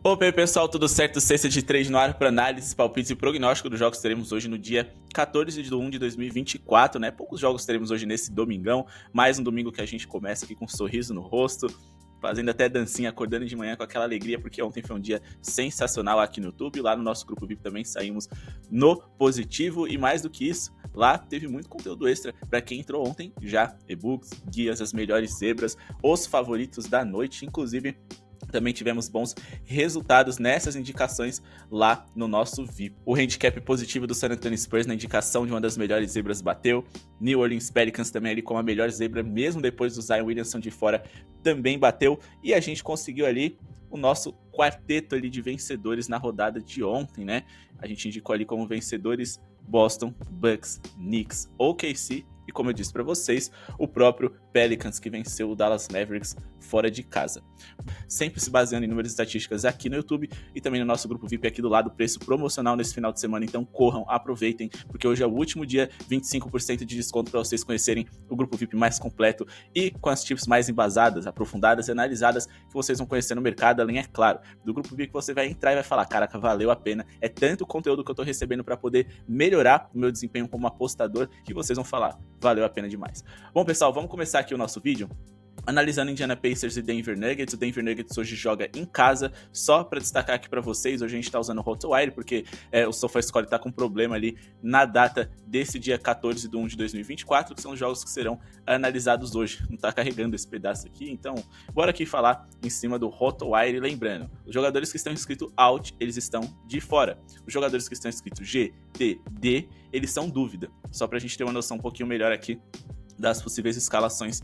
Opa, e aí pessoal, tudo certo? Sexta de 3 no ar para análise, palpites e prognóstico dos jogos que teremos hoje no dia 14 de 1 de 2024, né? Poucos jogos teremos hoje nesse domingão, mais um domingo que a gente começa aqui com um sorriso no rosto, fazendo até dancinha, acordando de manhã com aquela alegria, porque ontem foi um dia sensacional aqui no YouTube, lá no nosso grupo VIP também saímos no positivo, e mais do que isso, lá teve muito conteúdo extra para quem entrou ontem já, e-books, guias, as melhores zebras, os favoritos da noite, inclusive também tivemos bons resultados nessas indicações lá no nosso VIP. O handicap positivo do San Antonio Spurs na indicação de uma das melhores zebras bateu. New Orleans Pelicans também ali com a melhor zebra, mesmo depois do Zion Williamson de fora, também bateu. E a gente conseguiu ali o nosso quarteto ali de vencedores na rodada de ontem, né? A gente indicou ali como vencedores Boston, Bucks, Knicks, OKC e, como eu disse para vocês, o próprio Pelicans, que venceu o Dallas Mavericks fora de casa. Sempre se baseando em números e estatísticas aqui no YouTube e também no nosso grupo VIP aqui do lado, preço promocional nesse final de semana, então corram, aproveitem, porque hoje é o último dia, 25% de desconto para vocês conhecerem o grupo VIP mais completo e com as tips mais embasadas, aprofundadas e analisadas que vocês vão conhecer no mercado, além, é claro, do grupo VIP que você vai entrar e vai falar, caraca, valeu a pena, é tanto conteúdo que eu tô recebendo para poder melhorar o meu desempenho como apostador que vocês vão falar, valeu a pena demais. Bom, pessoal, vamos começar aqui o nosso vídeo analisando Indiana Pacers e Denver Nuggets. O Denver Nuggets hoje joga em casa. Só para destacar aqui para vocês, hoje a gente tá usando o RotoWire porque o SofaScore tá com problema ali na data desse dia 14 de 1 de 2024, que são os jogos que serão analisados hoje. Não tá carregando esse pedaço aqui, então bora aqui falar em cima do RotoWire. Lembrando, os jogadores que estão inscritos out, eles estão de fora. Os jogadores que estão inscritos G, T, D, eles são dúvida. Só pra gente ter uma noção um pouquinho melhor aqui das possíveis escalações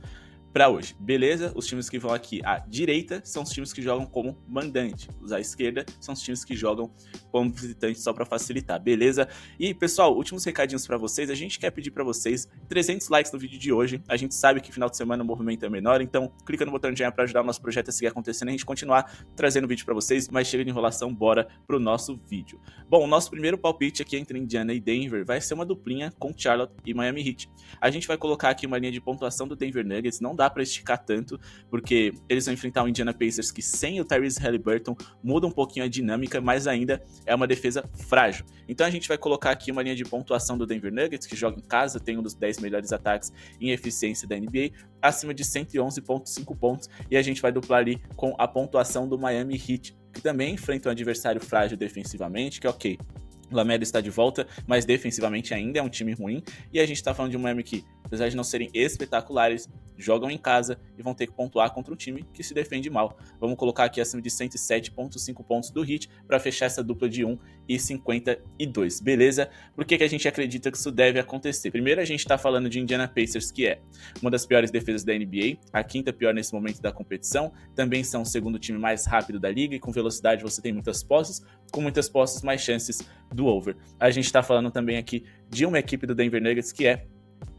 para hoje, beleza? Os times que vão aqui à direita são os times que jogam como mandante, os à esquerda são os times que jogam como visitante, só para facilitar, beleza? E pessoal, últimos recadinhos para vocês, a gente quer pedir para vocês 300 likes no vídeo de hoje, a gente sabe que final de semana o movimento é menor, então clica no botão de joinha para ajudar o nosso projeto a seguir acontecendo e a gente continuar trazendo vídeo para vocês, mas chega de enrolação, bora pro nosso vídeo. Bom, o nosso primeiro palpite aqui entre Indiana e Denver vai ser uma duplinha com Charlotte e Miami Heat. A gente vai colocar aqui uma linha de pontuação do Denver Nuggets, não dá para esticar tanto, porque eles vão enfrentar o Indiana Pacers que sem o Tyrese Haliburton muda um pouquinho a dinâmica, mas ainda é uma defesa frágil. Então a gente vai colocar aqui uma linha de pontuação do Denver Nuggets, que joga em casa, tem um dos 10 melhores ataques em eficiência da NBA, acima de 111,5 pontos, e a gente vai duplar ali com a pontuação do Miami Heat, que também enfrenta um adversário frágil defensivamente, que é ok. O Lamelo está de volta, mas defensivamente ainda é um time ruim, e a gente está falando de um Miami que, apesar de não serem espetaculares, jogam em casa e vão ter que pontuar contra um time que se defende mal. Vamos colocar aqui acima de 107,5 pontos do Heat para fechar essa dupla de 1,52, beleza? Por que a gente acredita que isso deve acontecer? Primeiro, a gente está falando de Indiana Pacers, que é uma das piores defesas da NBA, a quinta pior nesse momento da competição, também são o segundo time mais rápido da liga e com velocidade você tem muitas posses, com muitas posses mais chances do over. A gente está falando também aqui de uma equipe do Denver Nuggets que é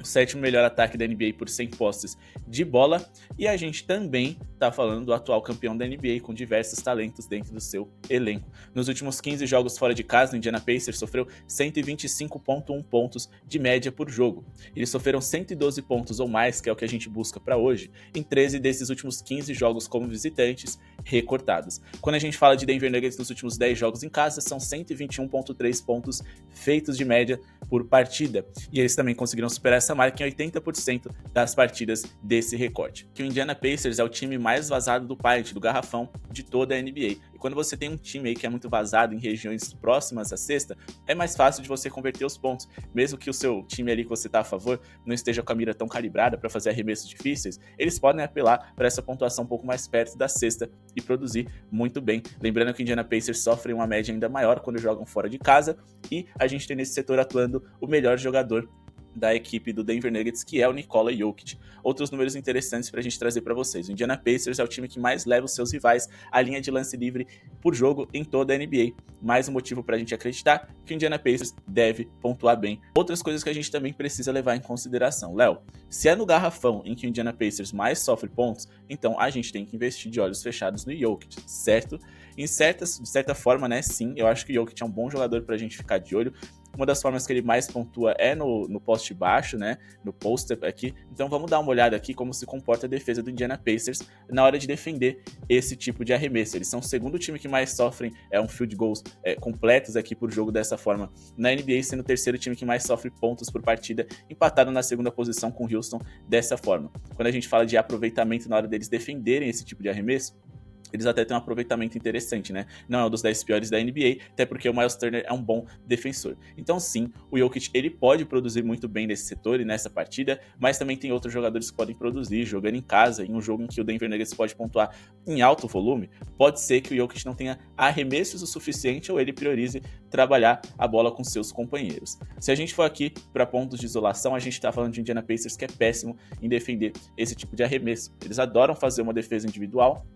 o sétimo melhor ataque da NBA por 100 posses de bola, e a gente também tá falando do atual campeão da NBA com diversos talentos dentro do seu elenco. Nos últimos 15 jogos fora de casa, o Indiana Pacers sofreu 125,1 pontos de média por jogo. Eles sofreram 112 pontos ou mais, que é o que a gente busca para hoje, em 13 desses últimos 15 jogos como visitantes recortados. Quando a gente fala de Denver Nuggets nos últimos 10 jogos em casa, são 121,3 pontos feitos de média por partida, e eles também conseguiram superar essa marca em 80% das partidas desse recorte. Que o Indiana Pacers é o time mais vazado do pint, do garrafão de toda a NBA. E quando você tem um time aí que é muito vazado em regiões próximas à cesta, é mais fácil de você converter os pontos. Mesmo que o seu time ali que você está a favor não esteja com a mira tão calibrada para fazer arremessos difíceis, eles podem apelar para essa pontuação um pouco mais perto da cesta e produzir muito bem. Lembrando que o Indiana Pacers sofre uma média ainda maior quando jogam fora de casa, e a gente tem nesse setor atuando o melhor jogador da equipe do Denver Nuggets, que é o Nikola Jokic. Outros números interessantes para a gente trazer para vocês. O Indiana Pacers é o time que mais leva os seus rivais à linha de lance livre por jogo em toda a NBA. Mais um motivo para a gente acreditar que o Indiana Pacers deve pontuar bem. Outras coisas que a gente também precisa levar em consideração. Léo, se é no garrafão em que o Indiana Pacers mais sofre pontos, então a gente tem que investir de olhos fechados no Jokic, certo? De certa forma, né, sim, eu acho que o Jokic é um bom jogador pra gente ficar de olho. uma das formas que ele mais pontua é no poste baixo, né, no post-up aqui. Então vamos dar uma olhada aqui como se comporta a defesa do Indiana Pacers na hora de defender esse tipo de arremesso. Eles são o segundo time que mais sofrem um field goals completos aqui por jogo dessa forma na NBA, sendo o terceiro time que mais sofre pontos por partida, empatado na segunda posição com o Houston dessa forma. Quando a gente fala de aproveitamento na hora deles defenderem esse tipo de arremesso, eles até têm um aproveitamento interessante, né? Não é um dos 10 piores da NBA, até porque o Miles Turner é um bom defensor. Então sim, o Jokic ele pode produzir muito bem nesse setor e nessa partida, mas também tem outros jogadores que podem produzir, jogando em casa, em um jogo em que o Denver Nuggets pode pontuar em alto volume, pode ser que o Jokic não tenha arremessos o suficiente ou ele priorize trabalhar a bola com seus companheiros. Se a gente for aqui para pontos de isolação, a gente está falando de Indiana Pacers que é péssimo em defender esse tipo de arremesso. Eles adoram fazer uma defesa individual,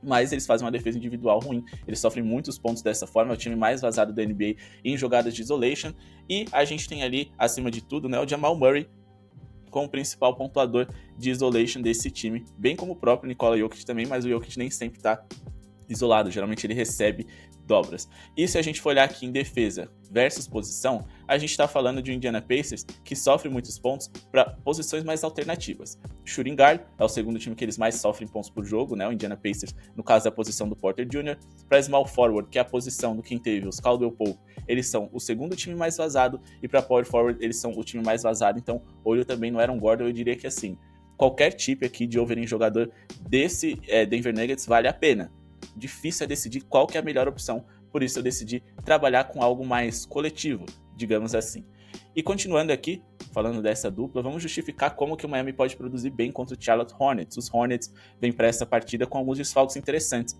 mas eles fazem uma defesa individual ruim, eles sofrem muitos pontos dessa forma, é o time mais vazado da NBA em jogadas de isolation, e a gente tem ali, acima de tudo, né, o Jamal Murray como principal pontuador de isolation desse time, bem como o próprio Nikola Jokic também, mas o Jokic nem sempre tá isolado, geralmente ele recebe dobras. E se a gente for olhar aqui em defesa versus posição, a gente está falando de um Indiana Pacers que sofre muitos pontos para posições mais alternativas. Shooting guard é o segundo time que eles mais sofrem pontos por jogo, né? O Indiana Pacers, no caso da posição do Porter Jr. Para small forward, que é a posição do Kentavious Caldwell Pope, eles são o segundo time mais vazado, e para power forward eles são o time mais vazado. Então, olho também no Aaron Gordon, eu diria que assim, qualquer tipo aqui de overem jogador desse Denver Nuggets vale a pena. Difícil é decidir qual que é a melhor opção, por isso eu decidi trabalhar com algo mais coletivo, digamos assim. E continuando aqui, falando dessa dupla, vamos justificar como que o Miami pode produzir bem contra o Charlotte Hornets. Os Hornets vêm para essa partida com alguns desfalques interessantes.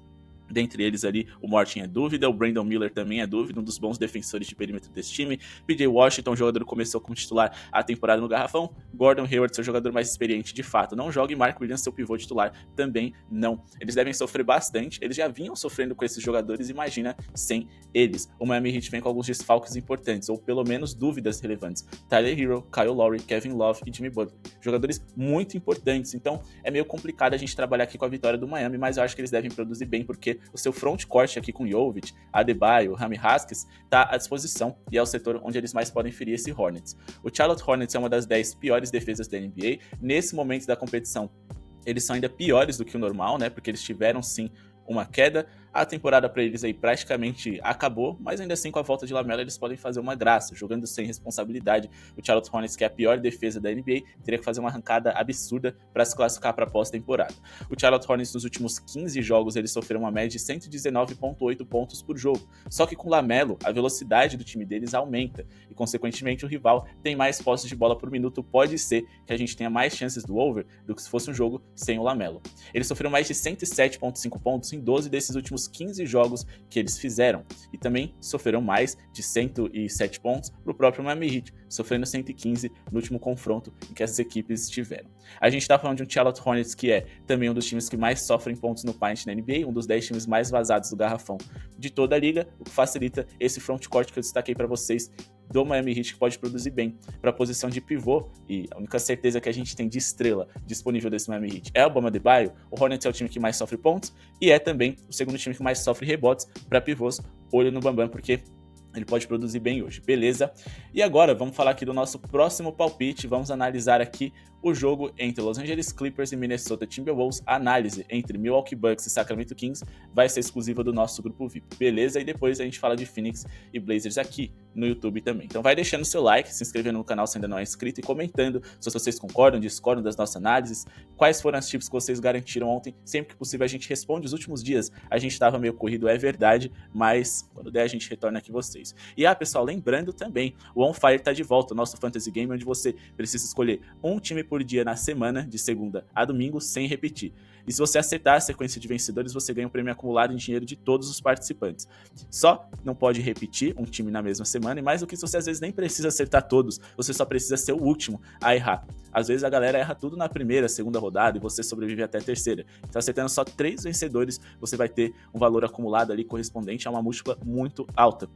Dentre eles ali, o Morton é dúvida, o Brandon Miller também é dúvida, um dos bons defensores de perímetro desse time. PJ Washington, jogador que começou como titular a temporada no garrafão. Gordon Hayward, seu jogador mais experiente de fato, não joga, e Mark Williams, seu pivô titular, também não. Eles devem sofrer bastante, eles já vinham sofrendo com esses jogadores, imagina sem eles. O Miami Heat vem com alguns desfalques importantes, ou pelo menos dúvidas relevantes. Tyler Hero, Kyle Lowry, Kevin Love e Jimmy Butler. Jogadores muito importantes, então é meio complicado a gente trabalhar aqui com a vitória do Miami, mas eu acho que eles devem produzir bem, porque o seu frontcourt aqui com Jovic, Adebayo, Rami Haskins está à disposição e é o setor onde eles mais podem ferir esse Hornets. O Charlotte Hornets é uma das 10 piores defesas da NBA. Nesse momento da competição, eles são ainda piores do que o normal, né? Porque eles tiveram sim uma queda. A temporada para eles aí praticamente acabou, mas ainda assim com a volta de Lamelo eles podem fazer uma graça, jogando sem responsabilidade. O Charlotte Hornets, que é a pior defesa da NBA, teria que fazer uma arrancada absurda para se classificar para a pós-temporada. O Charlotte Hornets nos últimos 15 jogos eles sofreram uma média de 119,8 pontos por jogo. Só que com Lamelo, a velocidade do time deles aumenta e consequentemente o rival tem mais posses de bola por minuto. Pode ser que a gente tenha mais chances do over do que se fosse um jogo sem o Lamelo. Eles sofreram mais de 107,5 pontos em 12 desses últimos 15 jogos que eles fizeram, e também sofreram mais de 107 pontos para o próprio Miami Heat, sofrendo 115 no último confronto em que essas equipes estiveram. A gente está falando de um Charlotte Hornets que é também um dos times que mais sofrem pontos no paint na NBA, um dos 10 times mais vazados do garrafão de toda a liga, o que facilita esse frontcourt que eu destaquei para vocês do Miami Heat, que pode produzir bem para a posição de pivô, e a única certeza que a gente tem de estrela disponível desse Miami Heat é o Bam Adebayo. O Hornets é o time que mais sofre pontos e é também o segundo time que mais sofre rebotes para pivôs. Olho no Bam Bam, porque ele pode produzir bem hoje, beleza? E agora vamos falar aqui do nosso próximo palpite, vamos analisar aqui o jogo entre Los Angeles Clippers e Minnesota Timberwolves. A análise entre Milwaukee Bucks e Sacramento Kings vai ser exclusiva do nosso grupo VIP, beleza? E depois a gente fala de Phoenix e Blazers aqui no YouTube também. Então vai deixando o seu like, se inscrevendo no canal se ainda não é inscrito e comentando se vocês concordam, discordam das nossas análises, quais foram as tips que vocês garantiram ontem. Sempre que possível a gente responde. Os últimos dias a gente estava meio corrido, é verdade, mas quando der a gente retorna aqui vocês. E pessoal, lembrando também, o On Fire tá de volta, o nosso Fantasy Game, onde você precisa escolher um time por dia na semana, de segunda a domingo, sem repetir. E se você acertar a sequência de vencedores, você ganha um prêmio acumulado em dinheiro de todos os participantes. Só não pode repetir um time na mesma semana, e mais do que isso, você às vezes nem precisa acertar todos, você só precisa ser o último a errar. Às vezes a galera erra tudo na primeira, segunda rodada e você sobrevive até a terceira. Então, acertando só 3 vencedores, você vai ter um valor acumulado ali correspondente a uma múltipla muito alta.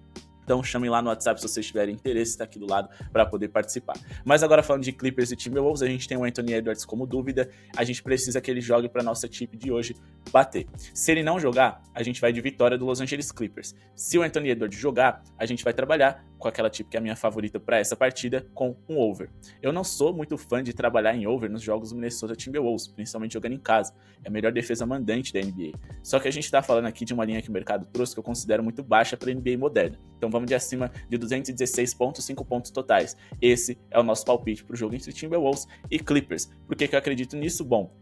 Então chamem lá no WhatsApp se vocês tiverem interesse, está aqui do lado para poder participar. Mas agora falando de Clippers e Timberwolves, a gente tem o Anthony Edwards como dúvida, a gente precisa que ele jogue para nossa tip de hoje bater. Se ele não jogar, a gente vai de vitória do Los Angeles Clippers. Se o Anthony Edwards jogar, a gente vai trabalhar com aquela tip que é a minha favorita para essa partida, com um over. Eu não sou muito fã de trabalhar em over nos jogos do Minnesota Timberwolves, principalmente jogando em casa. É a melhor defesa mandante da NBA. Só que a gente tá falando aqui de uma linha que o mercado trouxe que eu considero muito baixa para a NBA moderna. Então vamos de acima de 216,5 pontos totais. Esse é o nosso palpite para o jogo entre Timberwolves e Clippers. Por que eu acredito nisso? Bom,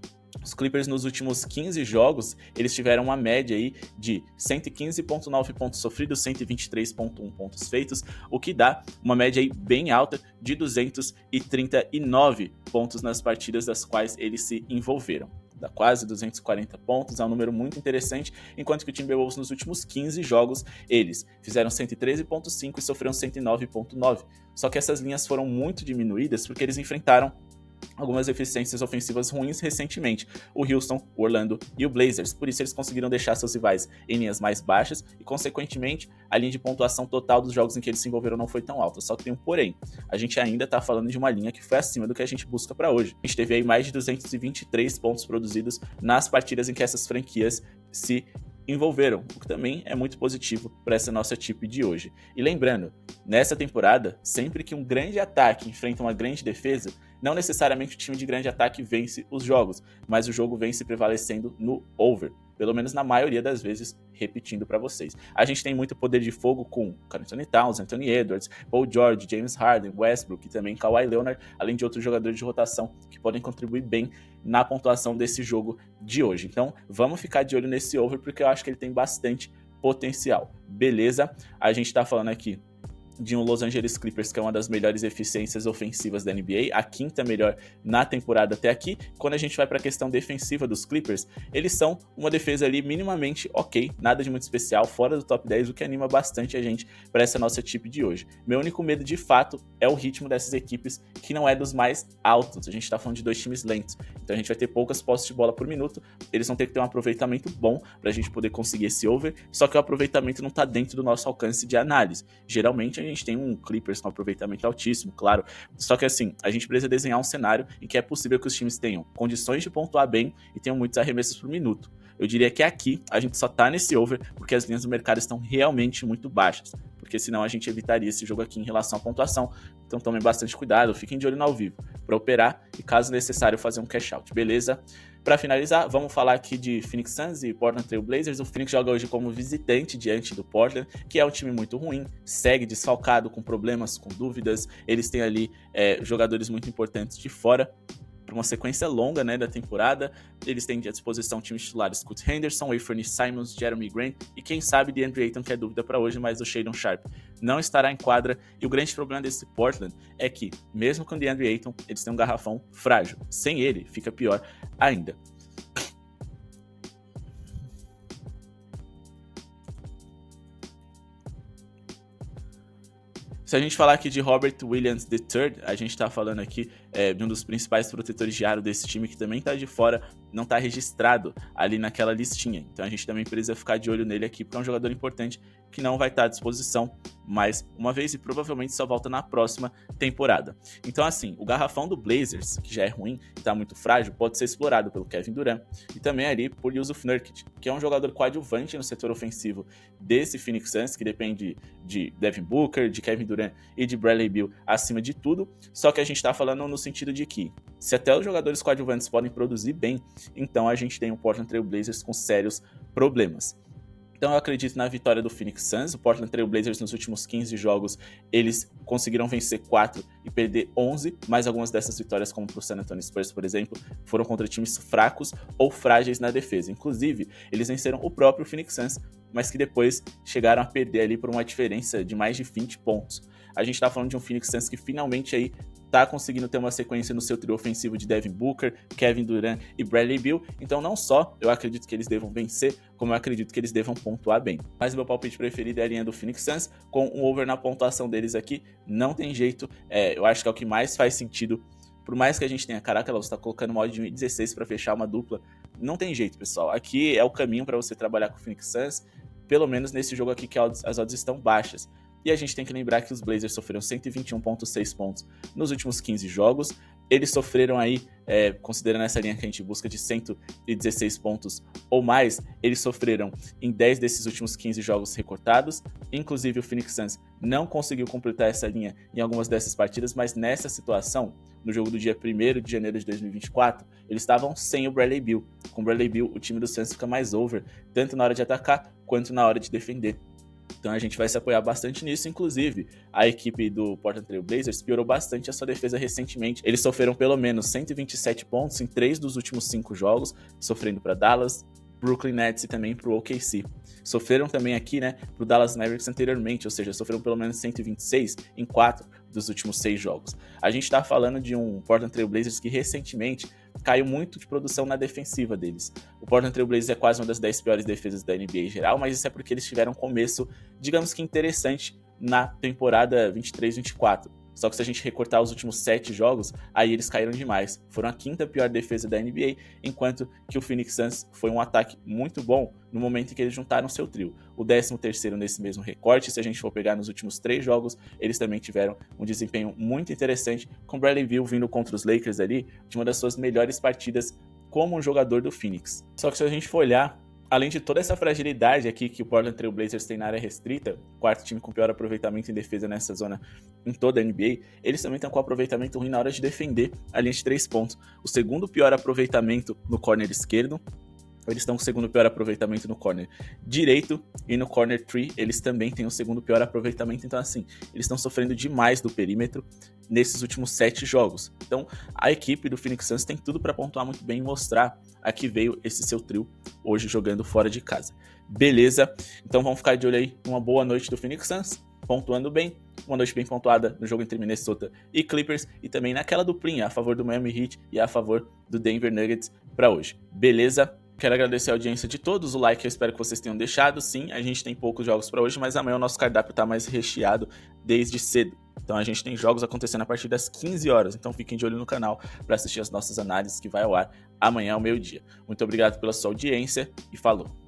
os Clippers nos últimos 15 jogos, eles tiveram uma média aí de 115,9 pontos sofridos, 123,1 pontos feitos, o que dá uma média aí bem alta de 239 pontos nas partidas das quais eles se envolveram. Dá quase 240 pontos, é um número muito interessante, enquanto que o Timberwolves nos últimos 15 jogos, eles fizeram 113,5 e sofreram 109,9. Só que essas linhas foram muito diminuídas porque eles enfrentaram algumas eficiências ofensivas ruins recentemente, o Houston, o Orlando e o Blazers. Por isso eles conseguiram deixar seus rivais em linhas mais baixas e, consequentemente, a linha de pontuação total dos jogos em que eles se envolveram não foi tão alta. Só que tem um porém, a gente ainda está falando de uma linha que foi acima do que a gente busca para hoje. A gente teve aí mais de 223 pontos produzidos nas partidas em que essas franquias se envolveram, o que também é muito positivo para essa nossa tip de hoje. E lembrando, nessa temporada, sempre que um grande ataque enfrenta uma grande defesa, não necessariamente o time de grande ataque vence os jogos, mas o jogo vence prevalecendo no over, pelo menos na maioria das vezes, repetindo para vocês. A gente tem muito poder de fogo com Karl Anthony Towns, Anthony Edwards, Paul George, James Harden, Westbrook e também Kawhi Leonard, além de outros jogadores de rotação que podem contribuir bem na pontuação desse jogo de hoje. Então, vamos ficar de olho nesse over porque eu acho que ele tem bastante potencial. Beleza? A gente tá falando aqui de um Los Angeles Clippers que é uma das melhores eficiências ofensivas da NBA, a quinta melhor na temporada até aqui. Quando a gente vai para a questão defensiva dos Clippers, eles são uma defesa ali minimamente ok, nada de muito especial, fora do top 10, o que anima bastante a gente para essa nossa tip de hoje. Meu único medo de fato é o ritmo dessas equipes, que não é dos mais altos. A gente tá falando de dois times lentos, então a gente vai ter poucas posses de bola por minuto, eles vão ter que ter um aproveitamento bom para a gente poder conseguir esse over, só que o aproveitamento não tá dentro do nosso alcance de análise. Geralmente a gente tem um Clippers com aproveitamento altíssimo, claro, só que assim, a gente precisa desenhar um cenário em que é possível que os times tenham condições de pontuar bem e tenham muitos arremessos por minuto. Eu diria que aqui a gente só tá nesse over porque as linhas do mercado estão realmente muito baixas, porque senão a gente evitaria esse jogo aqui em relação à pontuação. Então tomem bastante cuidado, fiquem de olho no ao vivo para operar e, caso necessário, fazer um cash out, beleza? Para finalizar, vamos falar aqui de Phoenix Suns e Portland Trail Blazers. O Phoenix joga hoje como visitante diante do Portland, que é um time muito ruim, segue desfalcado, com problemas, com dúvidas. Eles têm ali jogadores muito importantes de fora, para uma sequência longa, né, da temporada. Eles têm à disposição times titulares Scoot Henderson, Anthony Simons, Jeremy Grant e quem sabe DeAndre Ayton, que é dúvida para hoje, mas o Shadon Sharp não estará em quadra. E o grande problema desse Portland é que, mesmo com o DeAndre Ayton, eles têm um garrafão frágil. Sem ele, fica pior ainda. Se a gente falar aqui de Robert Williams III, a gente tá falando aqui de um dos principais protetores de aro desse time, que também tá de fora, não tá registrado ali naquela listinha. Então a gente também precisa ficar de olho nele aqui, porque é um jogador importante que não vai estar à disposição mais uma vez e provavelmente só volta na próxima temporada. Então assim, o garrafão do Blazers, que já é ruim e tá muito frágil, pode ser explorado pelo Kevin Durant e também ali por Jusuf Nurkic, que é um jogador coadjuvante no setor ofensivo desse Phoenix Suns, que depende de Devin Booker, de Kevin Durant e de Bradley Beal acima de tudo. Só que a gente tá falando no sentido de que, se até os jogadores coadjuvantes podem produzir bem, então a gente tem o Portland Trail Blazers com sérios problemas. Então eu acredito na vitória do Phoenix Suns. O Portland Trail Blazers nos últimos 15 jogos, eles conseguiram vencer 4 e perder 11, mas algumas dessas vitórias, como pro San Antonio Spurs, por exemplo, foram contra times fracos ou frágeis na defesa. Inclusive, eles venceram o próprio Phoenix Suns, mas que depois chegaram a perder ali por uma diferença de mais de 20 pontos. A gente tá falando de um Phoenix Suns que finalmente aí tá conseguindo ter uma sequência no seu trio ofensivo de Devin Booker, Kevin Durant e Bradley Beal. Então não só eu acredito que eles devam vencer, como eu acredito que eles devam pontuar bem. Mas o meu palpite preferido é a linha do Phoenix Suns, com um over na pontuação deles aqui. Não tem jeito, eu acho que é o que mais faz sentido. Por mais que a gente tenha, caraca, você tá colocando uma odd de 1.016 para fechar uma dupla, não tem jeito, pessoal. Aqui é o caminho para você trabalhar com o Phoenix Suns, pelo menos nesse jogo aqui que as odds estão baixas. E a gente tem que lembrar que os Blazers sofreram 121,6 pontos nos últimos 15 jogos. eles sofreram aí, considerando essa linha que a gente busca de 116 pontos ou mais, eles sofreram em 10 desses últimos 15 jogos recortados. Inclusive o Phoenix Suns não conseguiu completar essa linha em algumas dessas partidas, mas nessa situação, no jogo do dia 1º de janeiro de 2024, eles estavam sem o Bradley Beal. Com o Bradley Beal, o time do Suns fica mais over, tanto na hora de atacar quanto na hora de defender. Então a gente vai se apoiar bastante nisso. Inclusive, a equipe do Portland Trail Blazers piorou bastante a sua defesa recentemente. Eles sofreram pelo menos 127 pontos em 3 dos últimos 5 jogos, sofrendo para Dallas, Brooklyn Nets e também para o OKC. Sofreram também aqui, né, para o Dallas Mavericks anteriormente, ou seja, sofreram pelo menos 126 em 4 dos últimos 6 jogos. A gente está falando de um Portland Trail Blazers que recentemente caiu muito de produção na defensiva deles. O Portland Trail Blazers é quase uma das 10 piores defesas da NBA em geral, mas isso é porque eles tiveram um começo, digamos que interessante, na temporada 23-24. Só que se a gente recortar os últimos 7 jogos, aí eles caíram demais. Foram a 5ª pior defesa da NBA, enquanto que o Phoenix Suns foi um ataque muito bom no momento em que eles juntaram seu trio. O 13º nesse mesmo recorte, se a gente for pegar nos últimos 3 jogos, eles também tiveram um desempenho muito interessante, com Bradley Beal vindo contra os Lakers ali, de uma das suas melhores partidas como um jogador do Phoenix. Só que se a gente for olhar, além de toda essa fragilidade aqui que o Portland Trail Blazers tem na área restrita, quarto time com pior aproveitamento em defesa nessa zona em toda a NBA, eles também estão com aproveitamento ruim na hora de defender a linha de 3 pontos. O segundo pior aproveitamento no corner esquerdo, eles estão com o segundo pior aproveitamento no corner direito, e no corner 3 eles também têm o segundo pior aproveitamento. Então assim, eles estão sofrendo demais do perímetro nesses últimos 7 jogos. Então a equipe do Phoenix Suns tem tudo para pontuar muito bem e mostrar a que veio esse seu trio hoje jogando fora de casa. Beleza? Então vamos ficar de olho aí numa boa noite do Phoenix Suns, pontuando bem, uma noite bem pontuada no jogo entre Minnesota e Clippers, e também naquela duplinha a favor do Miami Heat e a favor do Denver Nuggets para hoje. Beleza? Quero agradecer a audiência de todos, o like eu espero que vocês tenham deixado. Sim, a gente tem poucos jogos para hoje, mas amanhã o nosso cardápio está mais recheado desde cedo. Então a gente tem jogos acontecendo a partir das 15 horas, então fiquem de olho no canal para assistir as nossas análises que vai ao ar amanhã ao meio-dia. Muito obrigado pela sua audiência e falou!